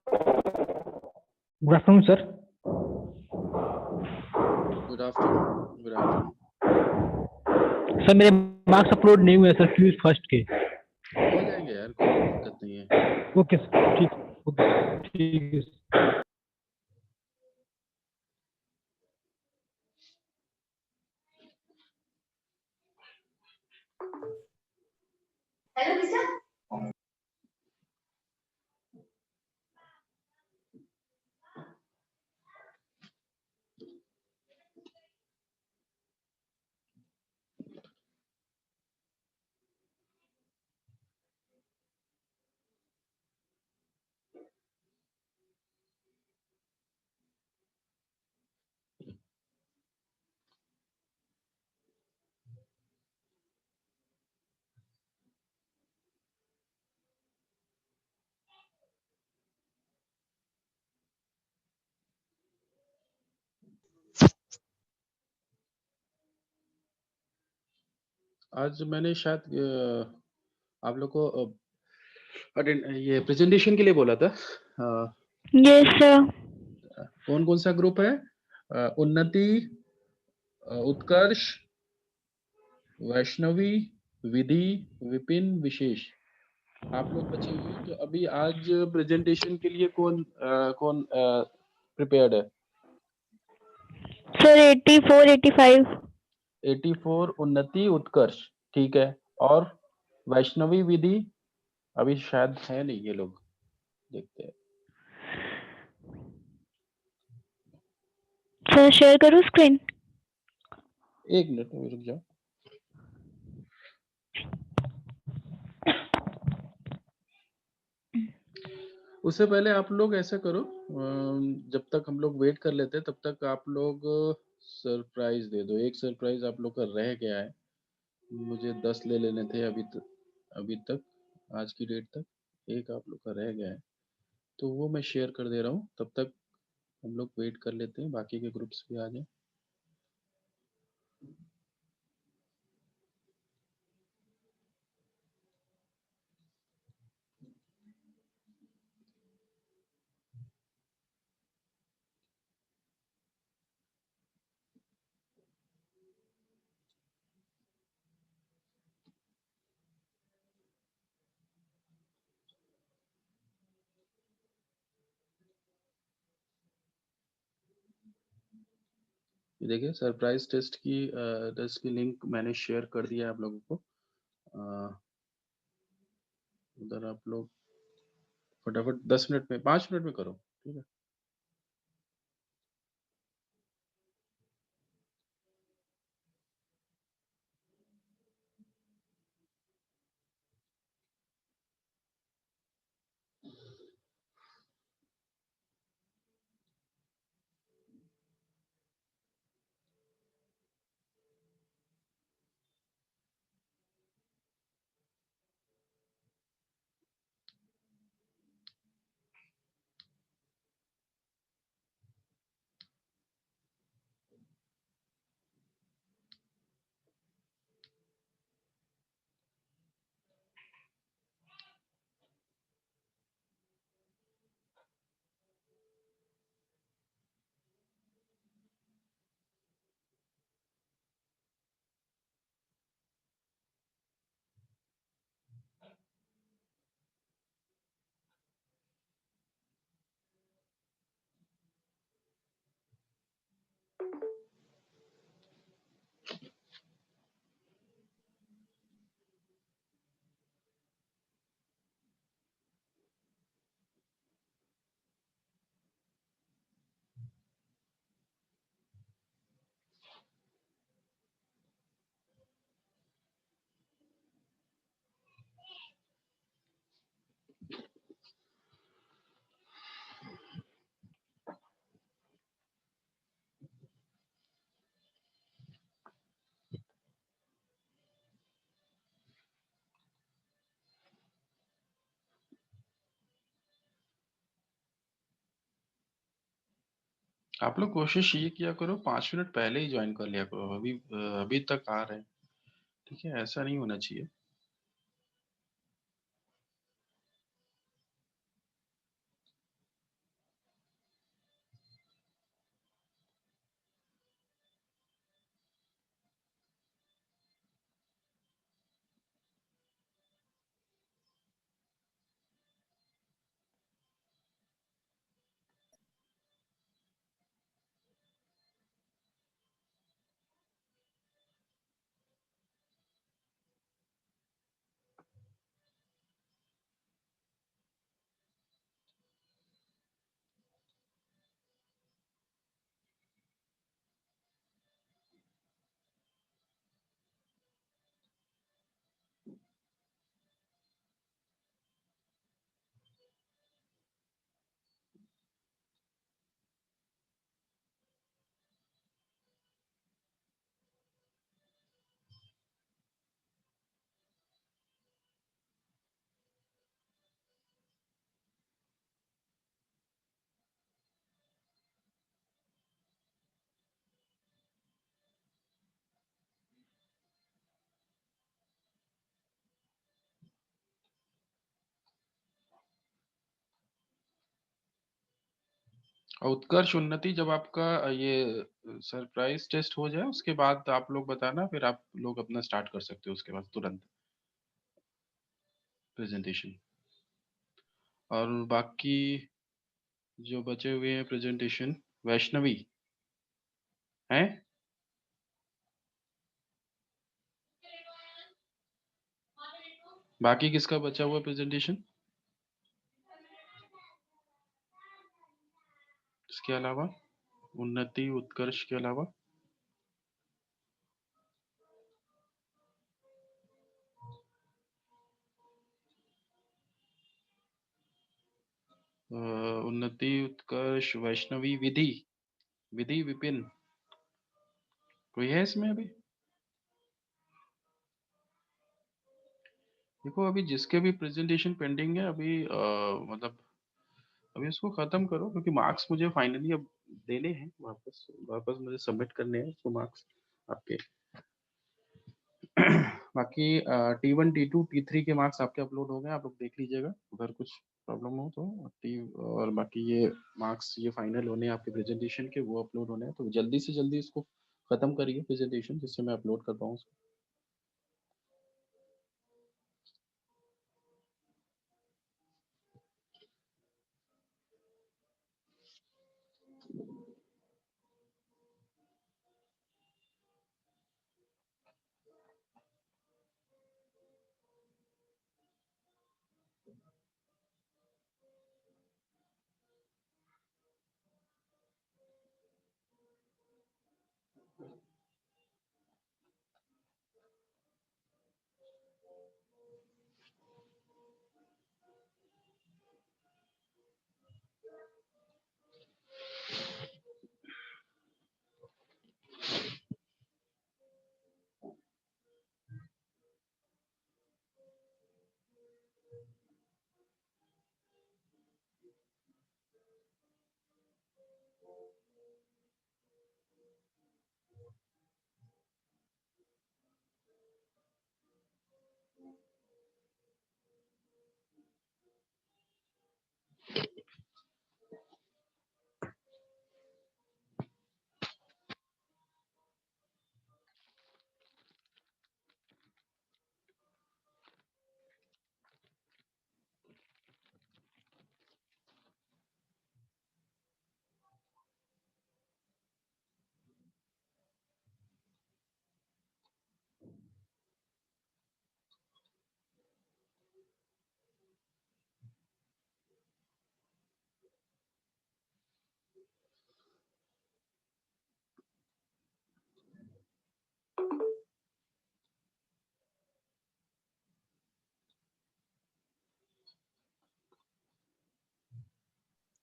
Good afternoon sir. Good afternoon, good afternoon. Sir मेरे marks upload नहीं हुए sir fuse first के। हो जाएंगे यार, कोई दिक्कत नहीं है। ओके सर, ठीक है। हेलो किसा? आज मैंने शायद आप लोग को ये प्रेजेंटेशन के लिए बोला था। Yes sir. कौन कौन सा ग्रुप है? उन्नति, उत्कर्ष, वैष्णवी, विधि, विपिन, विशेष। आप लोग बचे हुए हैं। तो अभी आज प्रेजेंटेशन के लिए कौन प्रिपेयर्ड है? सर 84 85। 84 उन्नति, उत्कर्ष, ठीक है। और वैष्णवी, विधि अभी शायद है नहीं, ये लोग देखते हैं। सर शेयर करूँ स्क्रीन? एक मिनट में रुक जाओ। उससे पहले आप लोग ऐसा करो, जब तक हम लोग वेट कर लेते हैं तब तक आप लोग सरप्राइज दे दो। एक सरप्राइज आप लोग का रह गया है, मुझे 10 ले लेने थे अभी तक आज की डेट तक। एक आप लोग का रह गया है, तो वो मैं शेयर कर दे रहा हूँ। तब तक हम लोग वेट कर लेते हैं, बाकी के ग्रुप्स भी आ जाए। ये देखिए, सरप्राइज टेस्ट की लिंक मैंने शेयर कर दिया है आप लोगों को। उधर आप लोग फटाफट 10 मिनट में, 5 मिनट में करो, ठीक है। आप लोग कोशिश ये किया करो, 5 मिनट पहले ही ज्वाइन कर लिया करो। अभी तक आ रहे हैं, ठीक है, ऐसा नहीं होना चाहिए। और उत्कर्ष उन्नति जब आपका ये सरप्राइज टेस्ट हो जाए उसके बाद आप लोग बताना, फिर आप लोग अपना स्टार्ट कर सकते हो उसके बाद तुरंत प्रेजेंटेशन। और बाकी जो बचे हुए हैं प्रेजेंटेशन, वैष्णवी है? बाकी किसका बचा हुआ प्रेजेंटेशन इसके अलावा, उन्नति उत्कर्ष के अलावा? उन्नति, उत्कर्ष, वैष्णवी, विधि, विधि, विपिन, कोई है इसमें अभी? देखो अभी जिसके भी प्रेजेंटेशन पेंडिंग है अभी मतलब अभी उसको खत्म करो, क्योंकि मार्क्स मुझे फाइनली अब देने हैं, वापस वापस मुझे सबमिट करने हैं उसको मार्क्स आपके। बाकी T1 T2 T3 के मार्क्स आपके अपलोड हो गए, आप लोग देख लीजिएगा, अगर कुछ प्रॉब्लम हो तो। और बाकी ये मार्क्स ये फाइनल होने हैं आपके प्रेजेंटेशन के, वो अपलोड होने हैं, तो जल्दी से जल्दी इसको खत्म करिए प्रेजेंटेशन, जिससे मैं अपलोड कर पाऊँ उसको।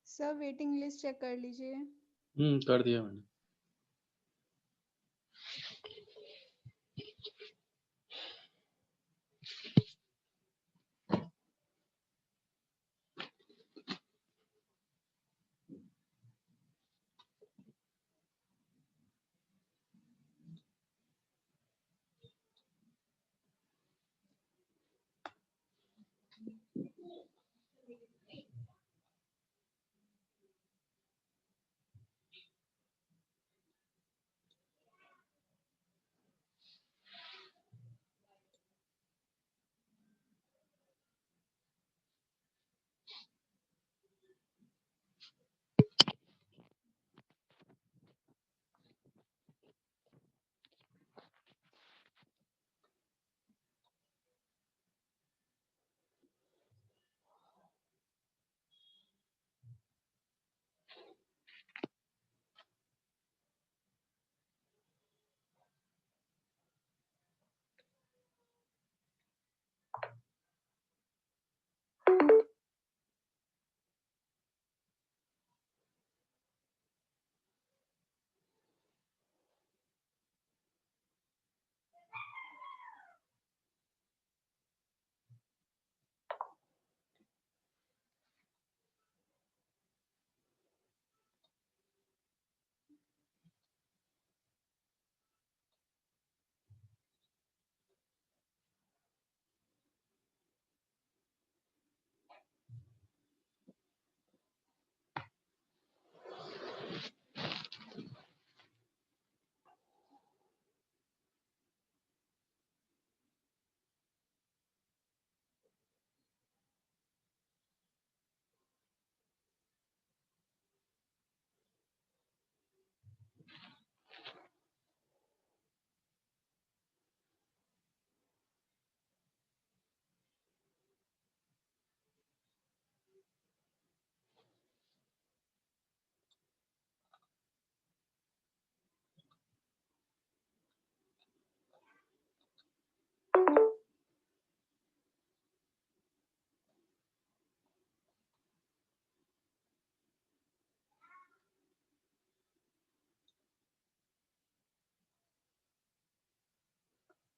सर वेटिंग लिस्ट चेक कर लीजिए। कर दिया मैंने।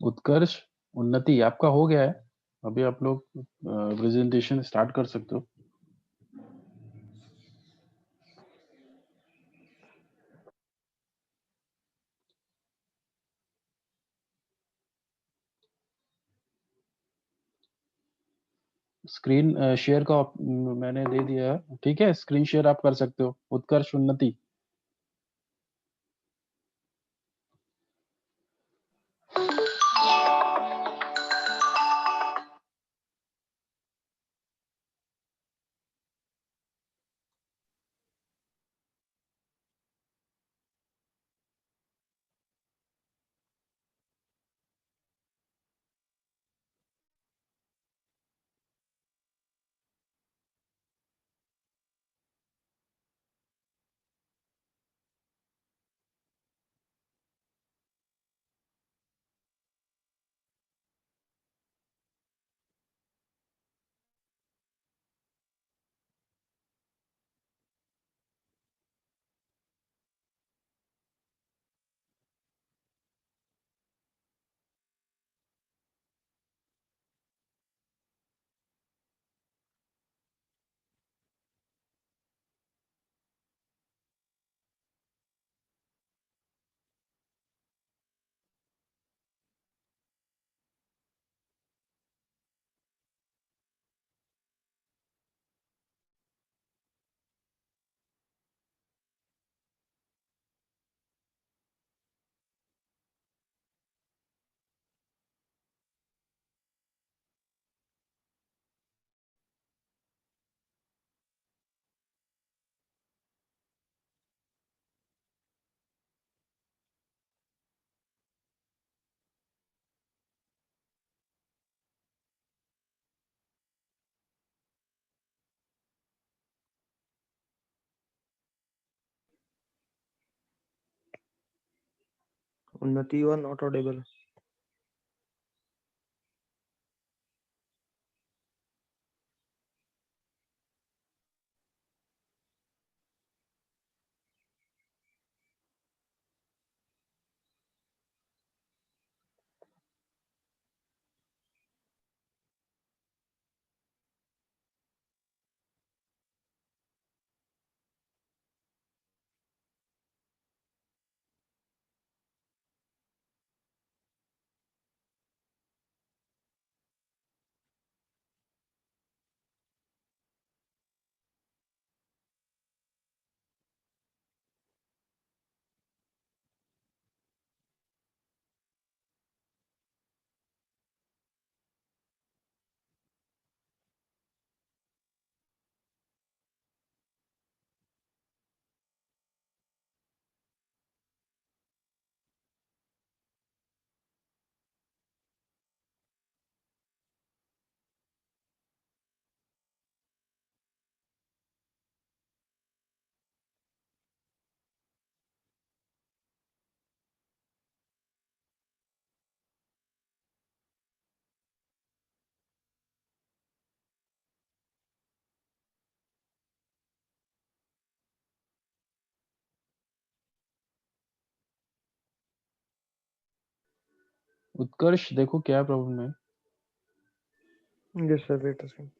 उत्कर्ष, उन्नति आपका हो गया है। अभी आप लोग प्रेजेंटेशन स्टार्ट कर सकते हो। स्क्रीन शेयर का मैंने दे दिया है, ठीक है। स्क्रीन शेयर आप कर सकते हो। उत्कर्ष, उन्नति। उन्नति वन ऑटो टेबल। उत्कर्ष, देखो क्या प्रॉब्लम है। Yes sir, wait a second.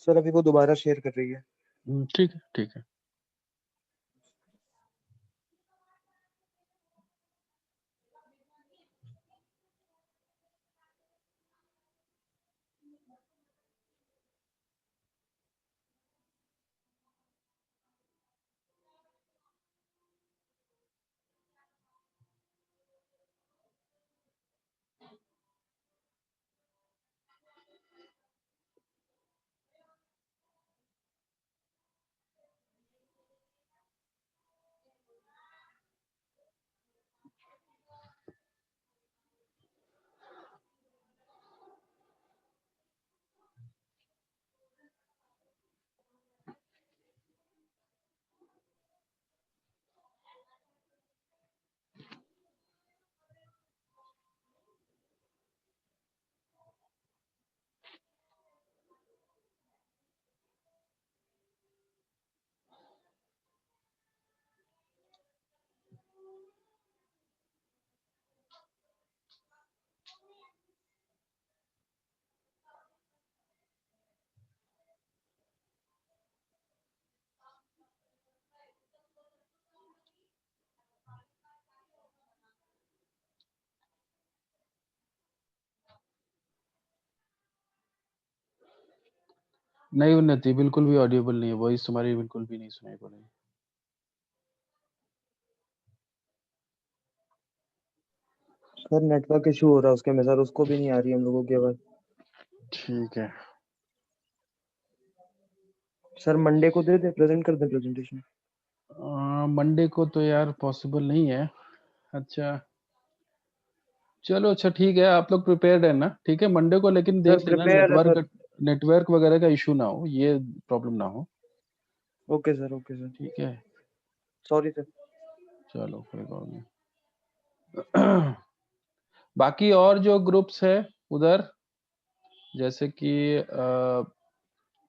Sir अभी वो दोबारा शेयर कर रही है। ठीक है, ठीक है। नहीं उन्नति, बिल्कुल भी ऑडिबल नहीं है, वॉइस तुम्हारी बिल्कुल भी नहीं सुनाई पड़ रही। सर नेटवर्क इशू हो रहा है उसके में सर, उसको भी नहीं आ रही हम लोगों की आवाज। ठीक है। सर मंडे को दे दे, प्रेजेंट कर दे प्रेजेंटेशन। मंडे को तो यार पॉसिबल नहीं है। अच्छा चलो, अच्छा ठीक है, आप लोग प्रिपेयर्ड है ना? ठीक है मंडे को, लेकिन सर देख लेना प्रिपेयर है सर। नेटवर्क वगैरह का इशू ना हो, ये प्रॉब्लम ना हो। Okay sir, okay sir. ठीक है, सॉरी सर। चलो कोई बात नहीं। बाकी और जो ग्रुप्स है उधर, जैसे कि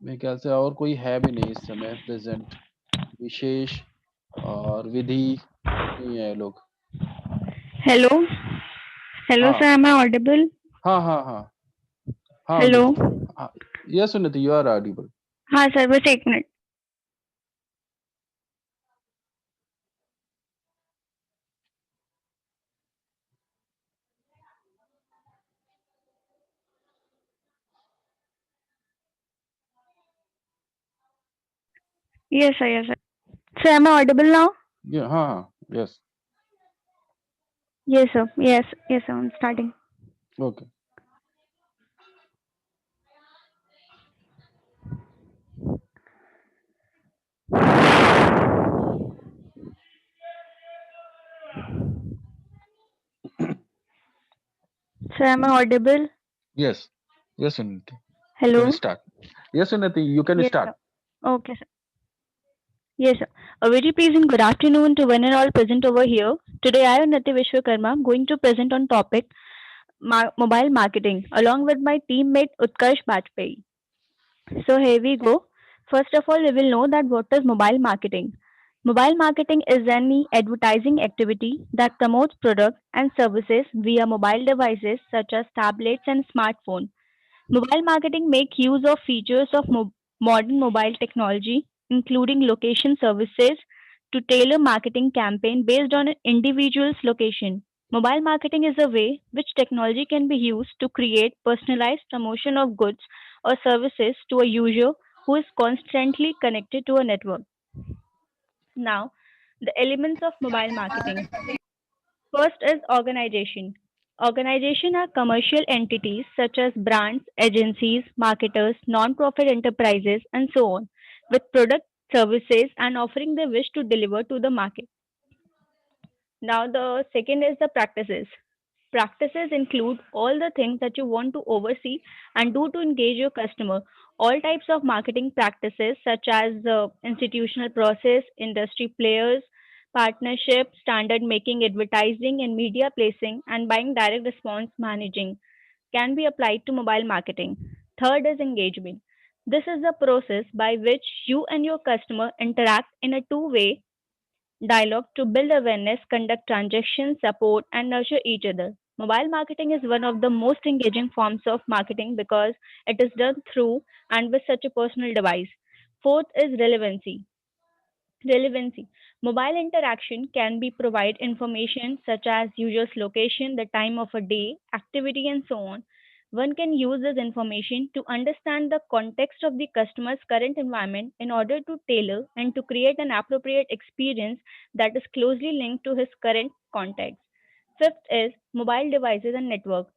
मेरे ख्याल से और कोई है भी नहीं इस समय प्रेजेंट, विशेष और विधि नहीं है लोग। Hello. Hello, हाँ sir. Am I audible? हाँ हाँ हाँ हाँ Hello. हाँ, यस उन्नति, यू आर ऑडिबल। हाँ सर, बस एक minute. Yes sir, yes sir. Sir, am I audible now? हाँ हाँ, yes, Yes sir, yes sir. I'm starting. Okay. Sir, am I audible? Yes, yes, Unnati. You Hello. can start. Yes, Unnati, you can Yes start. sir. Okay sir. Yes sir. A very pleasant good afternoon to one and all present over here. Today I am Nati Vishwakarma going to present on topic mobile marketing along with my teammate Utkarsh Bajpayee. So here we go. First of all, we will know that what is mobile marketing. Mobile marketing is any advertising activity that promotes products and services via mobile devices such as tablets and smartphones. Mobile marketing make use of features of modern mobile technology, including location services, to tailor marketing campaign based on an individual's location. Mobile marketing is a way which technology can be used to create personalized promotion of goods or services to a user who is constantly connected to a network. Now, the elements of mobile marketing. First is organization. Organization are commercial entities such as brands, agencies, marketers, non-profit enterprises, and so on, with product, services, and offering they wish to deliver to the market. Now, the second is the practices. Practices include all the things that you want to oversee and do to engage your customer. All types of marketing practices, such as institutional process, industry players, partnership, standard making, advertising, and media placing, and buying direct response managing, can be applied to mobile marketing. Third is engagement. This is the process by which you and your customer interact in a two-way dialogue to build awareness, conduct transactions, support, and nurture each other. Mobile marketing is one of the most engaging forms of marketing because it is done through and with such a personal device. Fourth is relevancy. Relevancy. Mobile interaction can be provide information such as user's location, the time of a day, activity, and so on. One can use this information to understand the context of the customer's current environment in order to tailor and to create an appropriate experience that is closely linked to his current context. Fifth is mobile devices and network.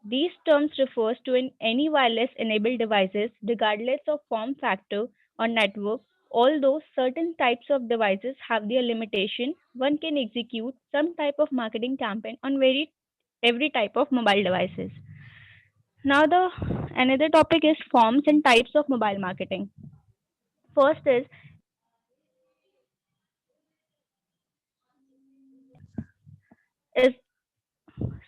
These terms refers to any wireless enabled devices regardless of form factor or network. Although certain types of devices have their limitation, one can execute some type of marketing campaign on every type of mobile devices. Now the another topic is forms and types of mobile marketing. First is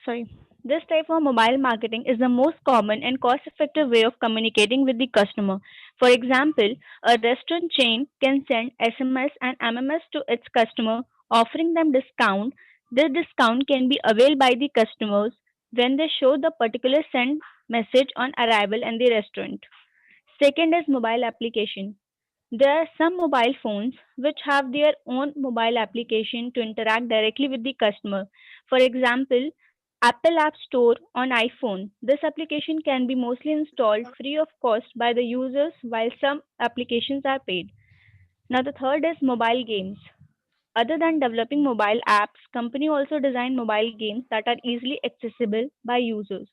sorry. This type of mobile marketing is the most common and cost effective way of communicating with the customer. For example, a restaurant chain can send SMS and MMS to its customer offering them discount. This discount can be availed by the customers when they show the particular send message on arrival in the restaurant. Second is mobile application. There are some mobile phones which have their own mobile application to interact directly with the customer. For example, Apple App Store on iPhone. This application can be mostly installed free of cost by the users while some applications are paid. Now the third is mobile games. Other than developing mobile apps, company also design mobile games that are easily accessible by users.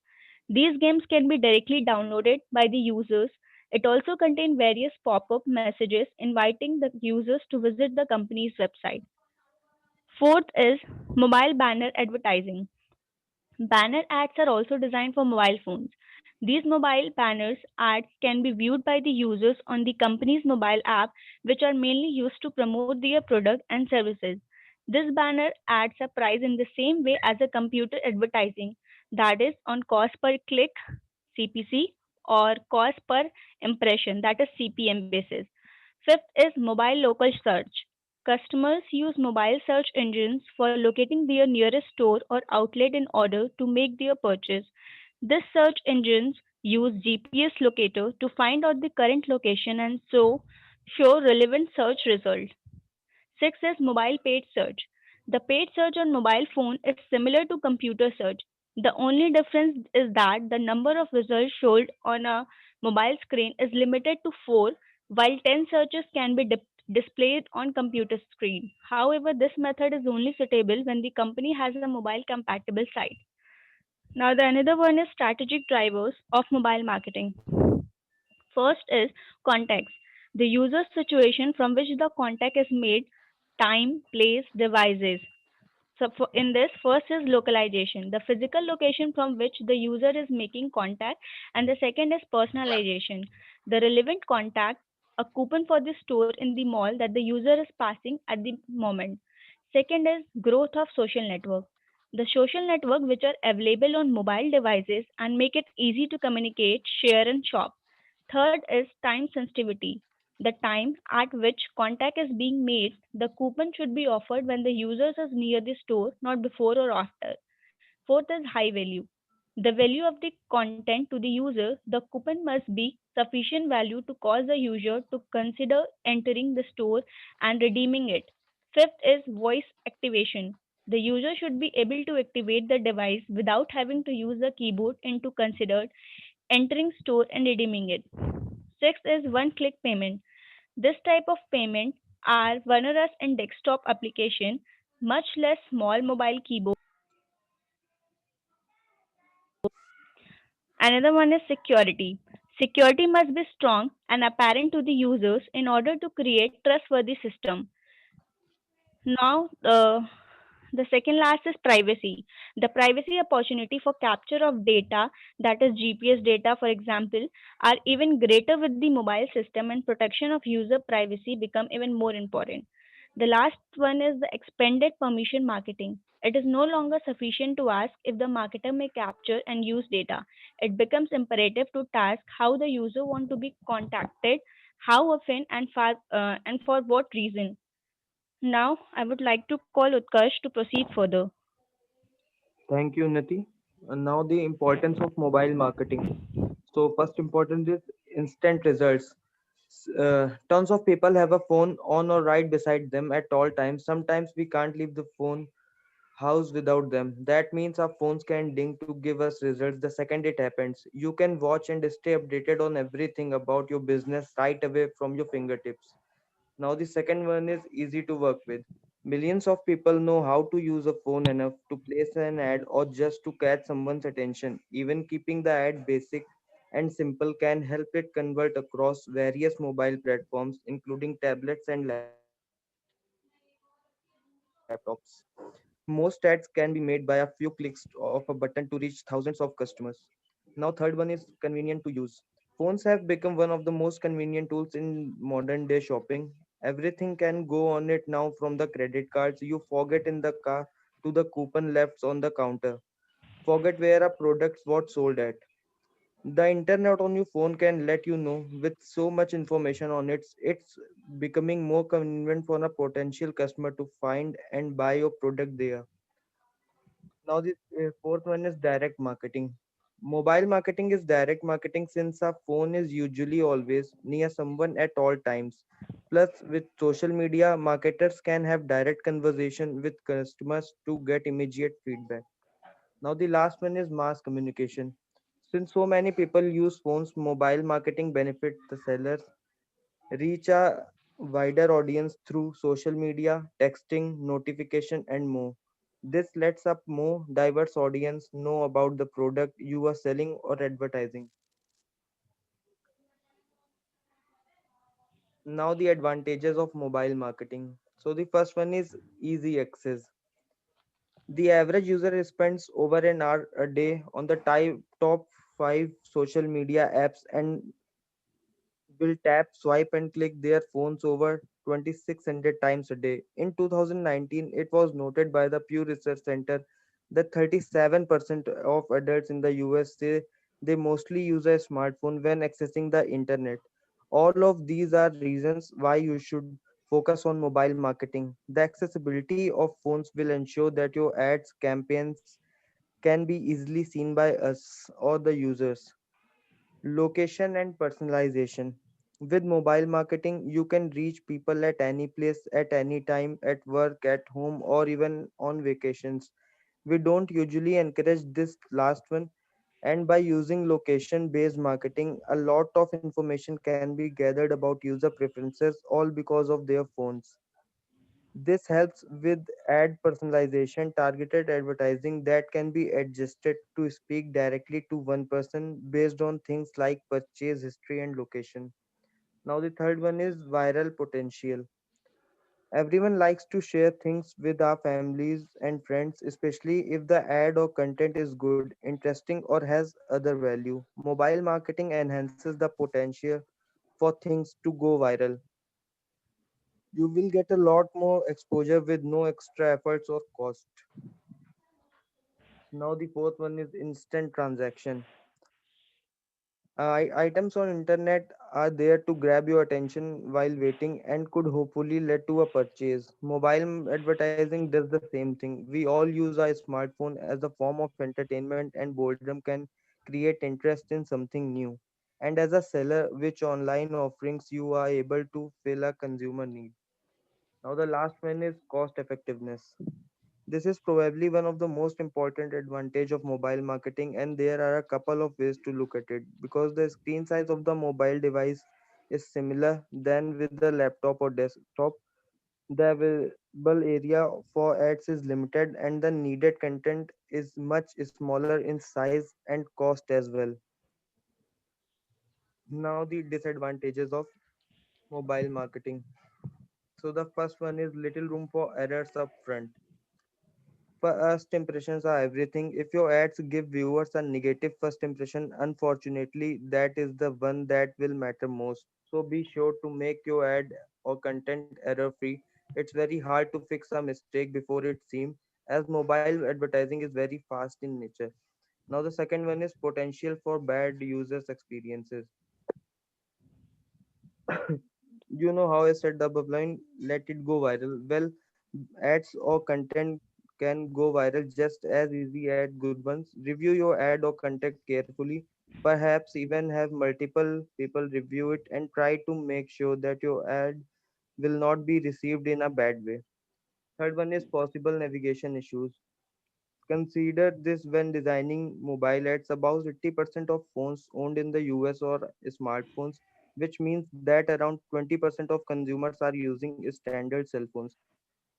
These games can be directly downloaded by the users. It also contains various pop-up messages inviting the users to visit the company's website. Fourth is mobile banner advertising. Banner ads are also designed for mobile phones. These mobile banners ads can be viewed by the users on the company's mobile app, which are mainly used to promote their product and services. This banner ads are priced in the same way as a computer advertising, that is, on cost per click (CPC) or cost per impression, that is CPM basis. Fifth is mobile local search. Customers use mobile search engines for locating their nearest store or outlet in order to make their purchase. These search engines use GPS locator to find out the current location and so show relevant search results. Six is mobile paid search. The paid search on mobile phone is similar to computer search. The only difference is that the number of results showed on a mobile screen is limited to 4, while 10 searches can be displayed on computer screen. However, this method is only suitable when the company has a mobile compatible site. Now, the another one is strategic drivers of mobile marketing. First is context, the user situation from which the contact is made, time, place, devices. So in this, first is localization, the physical location from which the user is making contact, and the second is personalization, the relevant contact, a coupon for the store in the mall that the user is passing at the moment. Second is growth of social network, the social network which are available on mobile devices and make it easy to communicate, share, and shop. Third is time sensitivity, the time at which contact is being made. The coupon should be offered when the user is near the store, not before or after. Fourth is high value. The value of the content to the user, the coupon must be sufficient value to cause the user to consider entering the store and redeeming it. Fifth is voice activation. The user should be able to activate the device without having to use the keyboard and to consider entering store and redeeming it. Sixth is one-click payment. This type of payment are onerous in desktop application, much less small mobile keyboard. Another one is security. Security must be strong and apparent to the users in order to create trustworthy system. Now, the second last is privacy. The privacy opportunity for capture of data, that is GPS data, for example, are even greater with the mobile system, and protection of user privacy become even more important. The last one is the expanded permission marketing. It is no longer sufficient to ask if the marketer may capture and use data. It becomes imperative to task how the user want to be contacted, how often, and for what reason. Now, I would like to call Utkarsh to proceed further. Thank you, Unnati. And now the importance of mobile marketing. So first important is instant results. Tons of people have a phone on or right beside them at all times. Sometimes we can't leave the phone house without them. That means our phones can ding to give us results the second it happens. You can watch and stay updated on everything about your business right away from your fingertips. Now, the second one is easy to work with. Millions of people know how to use a phone enough to place an ad or just to catch someone's attention. Even keeping the ad basic and simple can help it convert across various mobile platforms, including tablets and laptops. Most ads can be made by a few clicks of a button to reach thousands of customers. Now, third one is convenient to use. Phones have become one of the most convenient tools in modern day shopping. Everything can go on it now, from the credit cards you forget in the car to the coupon left on the counter. Forget where a product was sold at. The internet on your phone can let you know with so much information on it, it's becoming more convenient for a potential customer to find and buy your product there. Now, the fourth one is direct marketing. Mobile marketing is direct marketing since our phone is usually always near someone at all times. Plus, with social media, marketers can have direct conversation with customers to get immediate feedback. Now, the last one is mass communication. Since so many people use phones, mobile marketing benefits the sellers reach a wider audience through social media, texting, notification, and more. This lets a more diverse audience know about the product you are selling or advertising. Now, the advantages of mobile marketing. So, the first one is easy access. The average user spends over an hour a day on the top five social media apps and will tap, swipe, and click their phones over 2,600 times a day. In 2019, it was noted by the Pew Research Center that 37% of adults in the US say they mostly use a smartphone when accessing the internet. All of these are reasons why you should focus on mobile marketing. The accessibility of phones will ensure that your ads campaigns can be easily seen by us or the users. Location and personalization. With mobile marketing, you can reach people at any place, at any time, at work, at home, or even on vacations. We don't usually encourage this last one, and by using location based marketing, a lot of information can be gathered about user preferences, all because of their phones. This helps with ad personalization, targeted advertising that can be adjusted to speak directly to one person based on things like purchase history and location. Now, the third one is viral potential. Everyone likes to share things with our families and friends, especially if the ad or content is good, interesting, or has other value. Mobile marketing enhances the potential for things to go viral. You will get a lot more exposure with no extra efforts or cost. Now the fourth one is instant transaction. Items on internet are there to grab your attention while waiting and could hopefully lead to a purchase. Mobile advertising does the same thing. We all use our smartphone as a form of entertainment, and boredom can create interest in something new. And as a seller, which online offerings you are able to fill a consumer need. Now the last one is cost effectiveness. This is probably one of the most important advantage of mobile marketing, and there are a couple of ways to look at it. Because the screen size of the mobile device is similar than with the laptop or desktop, the available area for ads is limited and the needed content is much smaller in size and cost as well. Now the disadvantages of mobile marketing. So the first one is little room for errors up front. First impressions are everything. If your ads give viewers a negative first impression, unfortunately, that is the one that will matter most. So be sure to make your ad or content error free. It's very hard to fix a mistake before it seems, as mobile advertising is very fast in nature. Now, the second one is potential for bad users' experiences. You know how I said the above line, let it go viral. Well, ads or content can go viral just as easy as good ones. Review your ad or content carefully. Perhaps even have multiple people review it and try to make sure that your ad will not be received in a bad way. Third one is possible navigation issues. Consider this when designing mobile ads. About 80% of phones owned in the US or smartphones, which means that around 20% of consumers are using standard cell phones.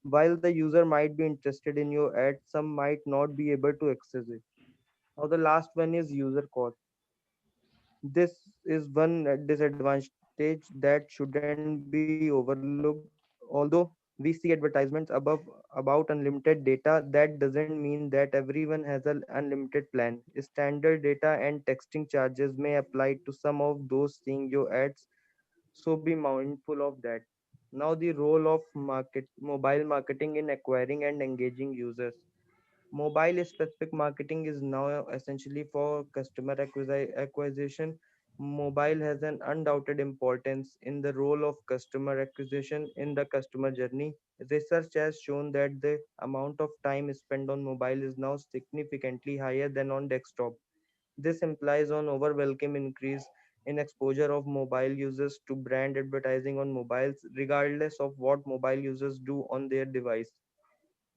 While the user might be interested in your ad, some might not be able to access it. Now, the last one is user cost. This is one disadvantage that shouldn't be overlooked. Although we see advertisements about unlimited data, that doesn't mean that everyone has an unlimited plan. Standard data and texting charges may apply to some of those seeing your ads, so be mindful of that. Now, the role of mobile marketing in acquiring and engaging users. Mobile specific marketing is now essentially for customer acquisition. Mobile has an undoubted importance in the role of customer acquisition in the customer journey. Research has shown that the amount of time spent on mobile is now significantly higher than on desktop. This implies an overwhelming increase in exposure of mobile users to brand advertising on mobiles, regardless of what mobile users do on their device,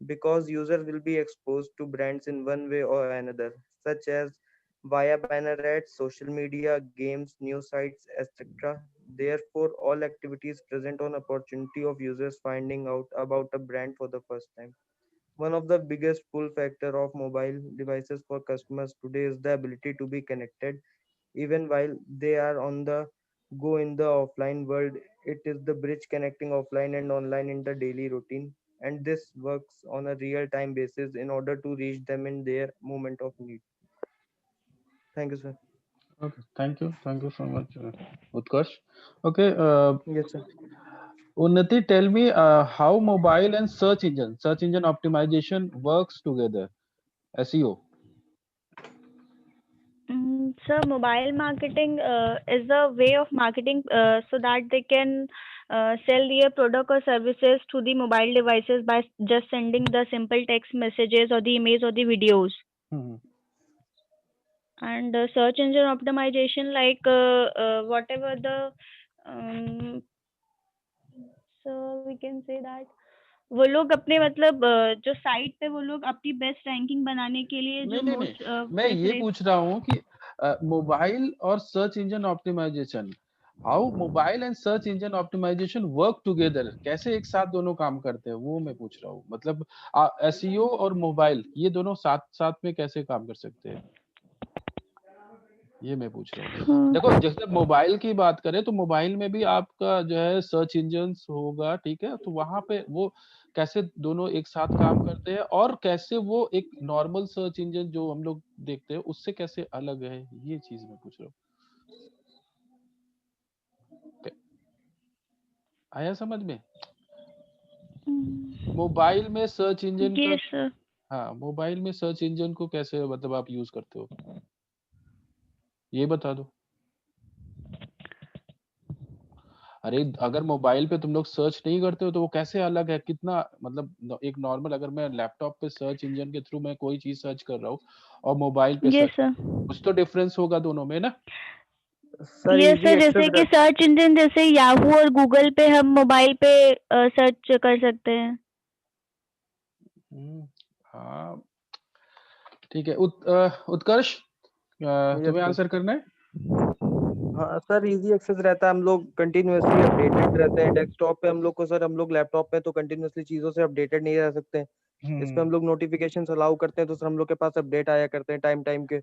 because users will be exposed to brands in one way or another, such as via banner ads, social media, games, news sites, etc. Therefore, all activities present an opportunity of users finding out about a brand for the first time. One of the biggest pull factor of mobile devices for customers today is the ability to be connected even while they are on the go in the offline world. It is the bridge connecting offline and online in the daily routine, and this works on a real time basis in order to reach them in their moment of need. Thank you, sir. Okay, thank you so much, Utkarsh. Okay, Yes, sir. Unnati, tell me how mobile and search engine optimization works together. SEO. So mobile marketing is a way of marketing so that they can sell their product or services to the mobile devices by just sending the simple text messages or the image or the videos. Hmm. And search engine optimization, like whatever the um, so we can say that वो लोग अपने मतलब जो site पे वो लोग अपनी best ranking बनाने के लिए नहीं जो नहीं नहीं, मोस्ट मैं ये प्रेफरेंस। पूछ रहा हूँ कि मोबाइल और search engine optimisation, how mobile and search engine optimisation work together, कैसे एक साथ दोनों काम करते हैं, वो मैं पूछ रहा हूँ। मतलब एसईओ और मोबाइल ये दोनों साथ साथ में कैसे काम कर सकते हैं, ये मैं पूछ रहा हूँ। देखो, जैसे मोबाइल की बात करें तो मोबाइल में भी आपका जो है सर्च इंजन होगा, ठीक है, तो वहां पे वो कैसे दोनों एक साथ काम करते हैं और कैसे वो एक नॉर्मल सर्च इंजन जो हम लोग देखते हैं उससे कैसे अलग है, ये चीज मैं पूछ रहा हूँ। आया समझ में? मोबाइल में सर्च इंजन का, यस सर। हाँ, मोबाइल में सर्च इंजन को कैसे मतलब आप यूज करते हो, ये बता दो। अरे अगर मोबाइल पे तुम लोग सर्च नहीं करते हो तो वो कैसे अलग है, कितना मतलब एक नॉर्मल, अगर मैं लैपटॉप पे सर्च इंजन के थ्रू मैं कोई चीज सर्च कर रहा हूँ और मोबाइल पे यस सर्च, सर। कुछ तो डिफरेंस होगा दोनों में ना। Sir yes easy sir, access जैसे कि सर्च इंजन जैसे याहू और गूगल पे हम मोबाइल पे सर्च कर सकते हैं। हाँ ठीक है। उत्कर्ष, यस तुम्हें सर। आंसर करना है। हाँ सर, इजी एक्सेस रहता है, हम लोग कंटिन्यूअसली अपडेटेड रहते हैं। डेस्कटॉप पे हम लोग को, सर हम लोग लैपटॉप पे तो कंटिन्यूअसली चीज़ों से अपडेटेड नहीं रह सकते। इस पे हम लोग नोटिफिकेशन अलाउ करते हैं तो सर हम लोग के पास अपडेट आया करते हैं टाइम टाइम के।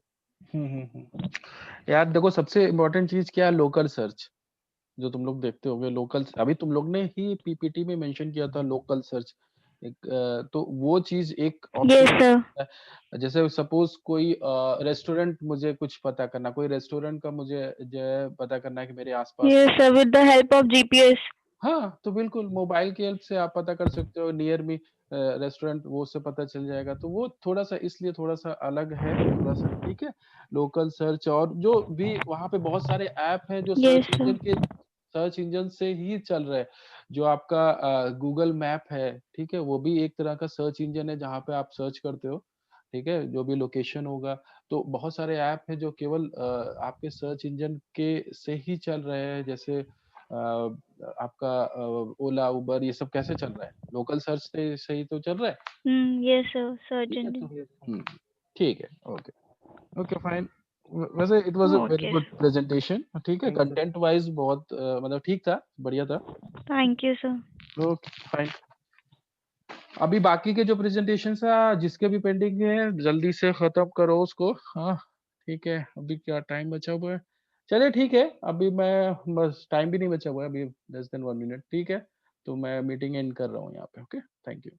यार देखो, सबसे इम्पोर्टेंट चीज क्या है, लोकल सर्च, जो तुम लोग देखते होगे लोकल, अभी तुम लोग ने ही पीपीटी में मेंशन किया था लोकल सर्च, एक तो वो चीज एक यस ऑप्शन सर। है। जैसे सपोज कोई रेस्टोरेंट, मुझे कुछ पता करना, कोई रेस्टोरेंट का मुझे जो है पता करना है कि मेरे आसपास, yes sir, with the help of GPS. हाँ तो बिल्कुल मोबाइल की हेल्प से आप पता कर सकते हो नियर मी रेस्टोरेंट, वो से पता चल जाएगा। तो वो थोड़ा सा इसलिए थोड़ा सा अलग है, थोड़ा सा ठीक है लोकल सर्च। और जो भी वहाँ पे बहुत सारे ऐप हैं जो यस सर्च सर। इंजन के, सर्च इंजन से ही चल रहे हैं। जो आपका गूगल मैप है, ठीक है, वो भी एक तरह का सर्च इंजन है जहाँ पे आप सर्च करते हो, ठीक है, जो भी लोकेशन होगा। तो बहुत सारे ऐप है जो केवल आपके सर्च इंजन के से ही चल रहे हैं, जैसे आपका ओला, उबर, ये सब कैसे चल रहा है? लोकल सर्च से ही तो चल रहा है। Yes, sir. Search ठीक है, engine. हम्म, ठीक है, ओके, ओके, फाइन। वैसे it was a very Okay. Good presentation, ठीक है, Thank you, sir. Content wise बहुत मतलब ठीक था, बढ़िया था। Thank you, sir. Okay, fine. अभी बाकी के जो प्रेजेंटेशन है, जिसके भी पेंडिंग है, जल्दी से खत्म करो उसको। हाँ, ठीक है, अभी क्या टाइम बचा हुआ है? चलिए ठीक है, अभी मैं बस टाइम भी नहीं बचा हुआ है, अभी लेस देन 1 मिनट, ठीक है, तो मैं मीटिंग एंड कर रहा हूँ यहाँ पे। Okay, thank you.